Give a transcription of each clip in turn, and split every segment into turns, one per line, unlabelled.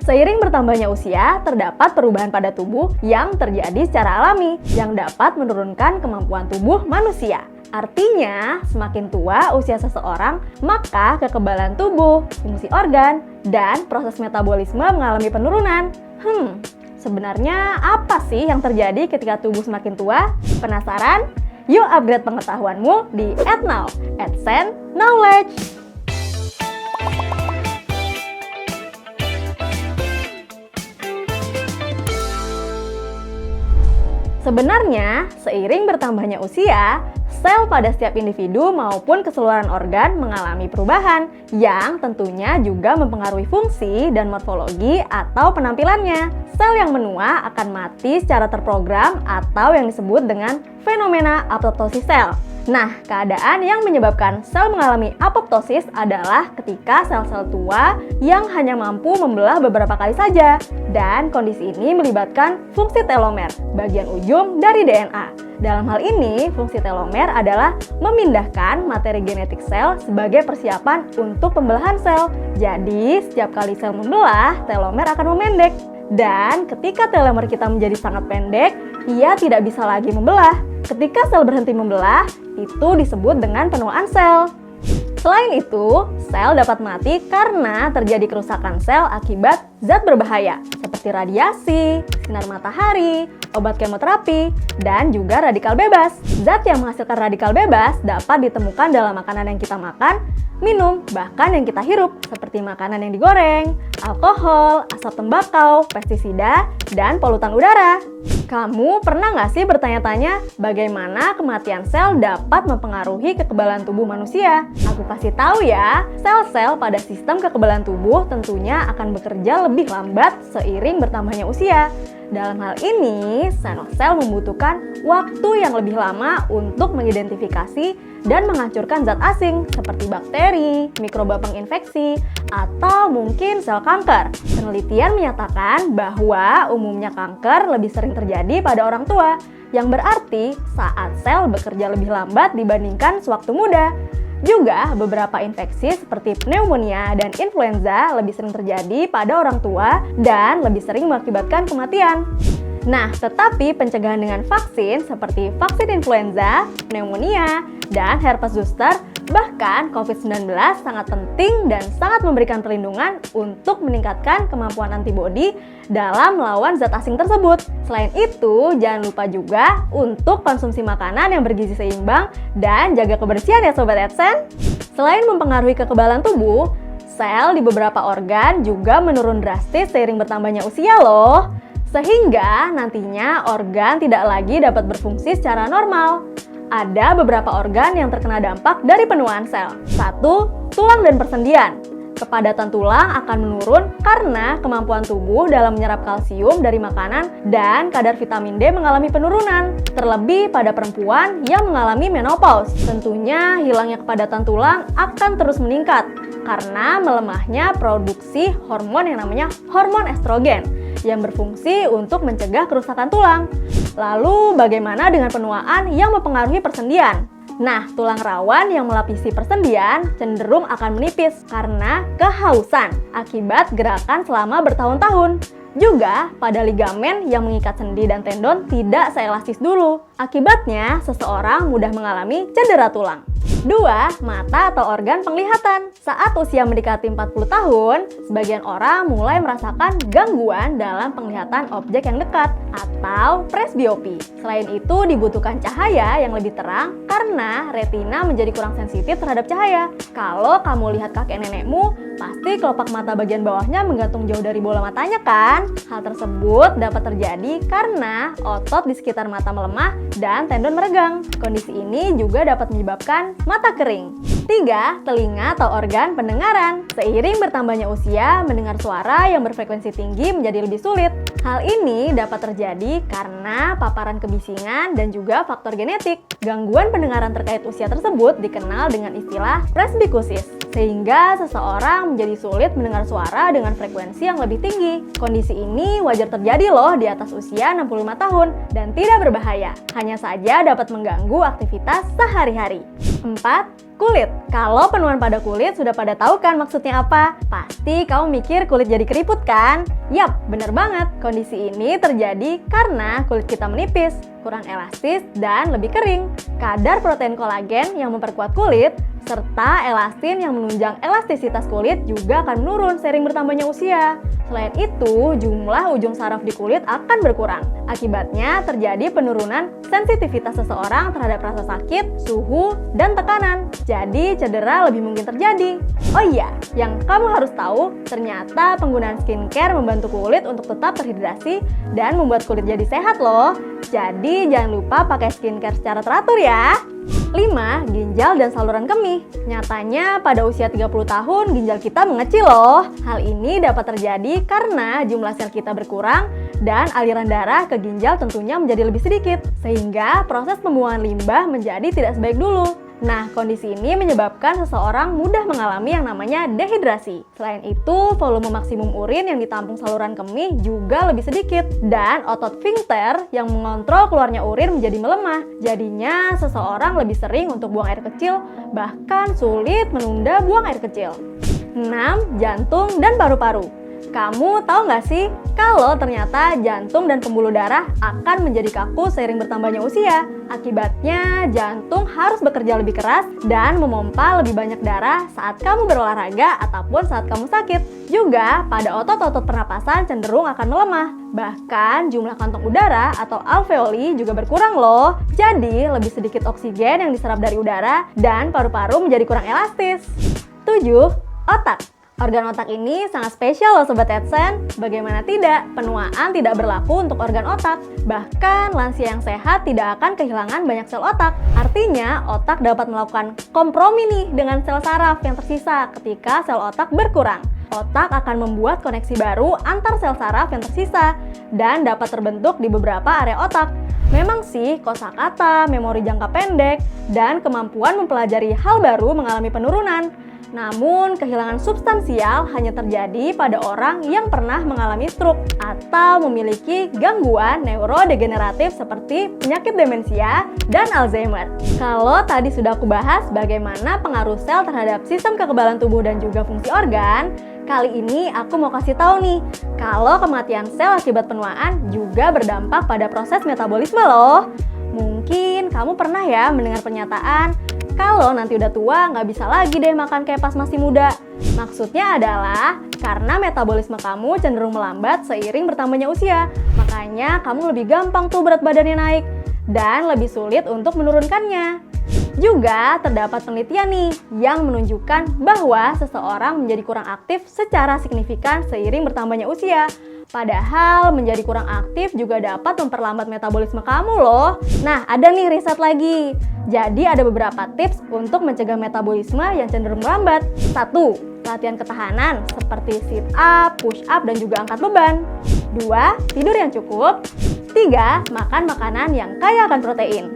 Seiring bertambahnya usia, terdapat perubahan pada tubuh yang terjadi secara alami yang dapat menurunkan kemampuan tubuh manusia. Artinya, semakin tua usia seseorang, maka kekebalan tubuh, fungsi organ, dan proses metabolisme mengalami penurunan. Sebenarnya apa sih yang terjadi ketika tubuh semakin tua? Penasaran? Yuk upgrade pengetahuanmu di @now, @sen_knowledge. Sebenarnya, seiring bertambahnya usia, sel pada setiap individu maupun keseluruhan organ mengalami perubahan yang tentunya juga mempengaruhi fungsi dan morfologi atau penampilannya. Sel yang menua akan mati secara terprogram atau yang disebut dengan fenomena apoptosis sel. Nah, keadaan yang menyebabkan sel mengalami apoptosis adalah ketika sel-sel tua yang hanya mampu membelah beberapa kali saja. Dan kondisi ini melibatkan fungsi telomer, bagian ujung dari DNA. Dalam hal ini, fungsi telomer adalah memindahkan materi genetik sel sebagai persiapan untuk pembelahan sel. Jadi, setiap kali sel membelah, telomer akan memendek. Dan ketika telomer kita menjadi sangat pendek, ia tidak bisa lagi membelah. Ketika sel berhenti membelah, itu disebut dengan penuaan sel. Selain itu, sel dapat mati karena terjadi kerusakan sel akibat zat berbahaya seperti radiasi, sinar matahari, obat kemoterapi, dan juga radikal bebas. Zat yang menghasilkan radikal bebas dapat ditemukan dalam makanan yang kita makan, minum, bahkan yang kita hirup, seperti makanan yang digoreng, alkohol, asap tembakau, pestisida, dan polutan udara. Kamu pernah nggak sih bertanya-tanya bagaimana kematian sel dapat mempengaruhi kekebalan tubuh manusia? Aku kasih tahu ya, sel-sel pada sistem kekebalan tubuh tentunya akan bekerja lebih lambat seiring bertambahnya usia. Dalam hal ini, sel membutuhkan waktu yang lebih lama untuk mengidentifikasi dan menghancurkan zat asing seperti bakteri, mikroba penginfeksi, atau mungkin sel kanker. Penelitian menyatakan bahwa umumnya kanker lebih sering terjadi pada orang tua, yang berarti saat sel bekerja lebih lambat dibandingkan sewaktu muda. Juga, beberapa infeksi seperti pneumonia dan influenza lebih sering terjadi pada orang tua dan lebih sering mengakibatkan kematian. Nah, tetapi pencegahan dengan vaksin seperti vaksin influenza, pneumonia, dan herpes zoster, bahkan COVID-19 sangat penting dan sangat memberikan perlindungan untuk meningkatkan kemampuan antibodi dalam melawan zat asing tersebut. Selain itu, jangan lupa juga untuk konsumsi makanan yang bergizi seimbang dan jaga kebersihan ya Sobat Adsen. Selain mempengaruhi kekebalan tubuh, sel di beberapa organ juga menurun drastis seiring bertambahnya usia loh. Sehingga nantinya organ tidak lagi dapat berfungsi secara normal. Ada beberapa organ yang terkena dampak dari penuaan sel. 1. Tulang dan persendian. Kepadatan tulang akan menurun karena kemampuan tubuh dalam menyerap kalsium dari makanan dan kadar vitamin D mengalami penurunan. Terlebih pada perempuan yang mengalami menopause. Tentunya hilangnya kepadatan tulang akan terus meningkat karena melemahnya produksi hormon yang namanya hormon estrogen yang berfungsi untuk mencegah kerusakan tulang. Lalu bagaimana dengan penuaan yang mempengaruhi persendian? Nah, tulang rawan yang melapisi persendian cenderung akan menipis karena kehausan akibat gerakan selama bertahun-tahun. Juga, pada ligamen yang mengikat sendi dan tendon tidak seelastis dulu. Akibatnya, seseorang mudah mengalami cedera tulang. 2. Mata atau organ penglihatan. Saat usia mendekati 40 tahun, sebagian orang mulai merasakan gangguan dalam penglihatan objek yang dekat atau presbiopi. Selain itu, dibutuhkan cahaya yang lebih terang karena retina menjadi kurang sensitif terhadap cahaya. Kalau kamu lihat kakek nenekmu, pasti kelopak mata bagian bawahnya menggantung jauh dari bola matanya kan? Hal tersebut dapat terjadi karena otot di sekitar mata melemah dan tendon meregang. Kondisi ini juga dapat menyebabkan mata kering. 3. Telinga atau organ pendengaran. Seiring bertambahnya usia, mendengar suara yang berfrekuensi tinggi menjadi lebih sulit. Hal ini dapat terjadi karena paparan kebisingan dan juga faktor genetik. Gangguan pendengaran terkait usia tersebut dikenal dengan istilah presbikusis, sehingga seseorang menjadi sulit mendengar suara dengan frekuensi yang lebih tinggi. Kondisi ini wajar terjadi loh di atas usia 65 tahun dan tidak berbahaya, hanya saja dapat mengganggu aktivitas sehari-hari. 4. Kulit. Kalau penuaan pada kulit sudah pada tahu kan maksudnya apa? Pasti kamu mikir kulit jadi keriput kan? Yap, bener banget. Kondisi ini terjadi karena kulit kita menipis, kurang elastis, dan lebih kering. Kadar protein kolagen yang memperkuat kulit serta elastin yang menunjang elastisitas kulit juga akan menurun seiring bertambahnya usia. Selain itu, jumlah ujung saraf di kulit akan berkurang. Akibatnya terjadi penurunan sensitivitas seseorang terhadap rasa sakit, suhu, dan tekanan. Jadi cedera lebih mungkin terjadi. Oh iya, yang kamu harus tahu, ternyata penggunaan skincare membantu kulit untuk tetap terhidrasi dan membuat kulit jadi sehat loh. Jadi jangan lupa pakai skincare secara teratur ya. 5. Ginjal dan saluran kemih. Nyatanya pada usia 30 tahun ginjal kita mengecil loh. Hal ini dapat terjadi karena jumlah sel kita berkurang dan aliran darah ke ginjal tentunya menjadi lebih sedikit, sehingga proses pembuangan limbah menjadi tidak sebaik dulu. Nah, kondisi ini menyebabkan seseorang mudah mengalami yang namanya dehidrasi. Selain itu, volume maksimum urin yang ditampung saluran kemih juga lebih sedikit. Dan otot sphincter yang mengontrol keluarnya urin menjadi melemah. Jadinya, seseorang lebih sering untuk buang air kecil, bahkan sulit menunda buang air kecil. 6. Jantung dan paru-paru. Kamu tahu nggak sih kalau ternyata jantung dan pembuluh darah akan menjadi kaku seiring bertambahnya usia? Akibatnya jantung harus bekerja lebih keras dan memompa lebih banyak darah saat kamu berolahraga ataupun saat kamu sakit. Juga pada otot-otot pernapasan cenderung akan melemah. Bahkan jumlah kantong udara atau alveoli juga berkurang loh. Jadi lebih sedikit oksigen yang diserap dari udara dan paru-paru menjadi kurang elastis. 7. Otak. Organ otak ini sangat spesial loh Sobat AdSense. Bagaimana tidak, penuaan tidak berlaku untuk organ otak. Bahkan lansia yang sehat tidak akan kehilangan banyak sel otak. Artinya, otak dapat melakukan kompromi nih dengan sel saraf yang tersisa ketika sel otak berkurang. Otak akan membuat koneksi baru antar sel saraf yang tersisa dan dapat terbentuk di beberapa area otak. Memang sih, kosakata, memori jangka pendek, dan kemampuan mempelajari hal baru mengalami penurunan. Namun, kehilangan substansial hanya terjadi pada orang yang pernah mengalami stroke atau memiliki gangguan neurodegeneratif seperti penyakit demensia dan Alzheimer. Kalau tadi sudah aku bahas bagaimana pengaruh sel terhadap sistem kekebalan tubuh dan juga fungsi organ, kali ini aku mau kasih tahu nih, kalau kematian sel akibat penuaan juga berdampak pada proses metabolisme loh. Mungkin kamu pernah ya mendengar pernyataan, kalau nanti udah tua nggak bisa lagi deh makan kayak pas masih muda. Maksudnya adalah karena metabolisme kamu cenderung melambat seiring bertambahnya usia. Makanya kamu lebih gampang tuh berat badannya naik dan lebih sulit untuk menurunkannya. Juga terdapat penelitian nih yang menunjukkan bahwa seseorang menjadi kurang aktif secara signifikan seiring bertambahnya usia. Padahal menjadi kurang aktif juga dapat memperlambat metabolisme kamu loh. Nah, ada nih riset lagi. Jadi ada beberapa tips untuk mencegah metabolisme yang cenderung melambat. 1. Latihan ketahanan seperti sit up, push up, dan juga angkat beban. 2. Tidur yang cukup. 3. Makan makanan yang kaya akan protein.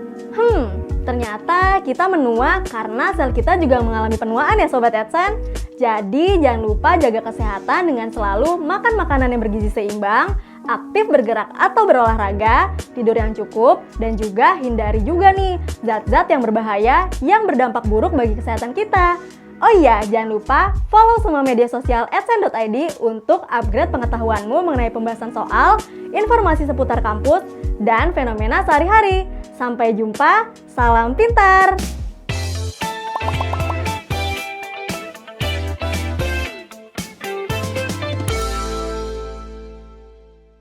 Ternyata kita menua karena sel kita juga mengalami penuaan ya Sobat AdSense. Jadi jangan lupa jaga kesehatan dengan selalu makan makanan yang bergizi seimbang, aktif bergerak atau berolahraga, tidur yang cukup, dan juga hindari juga nih zat-zat yang berbahaya yang berdampak buruk bagi kesehatan kita. Oh iya, jangan lupa follow semua media sosial adsense.id untuk upgrade pengetahuanmu mengenai pembahasan soal, informasi seputar kampus, dan fenomena sehari-hari. Sampai jumpa, salam pintar!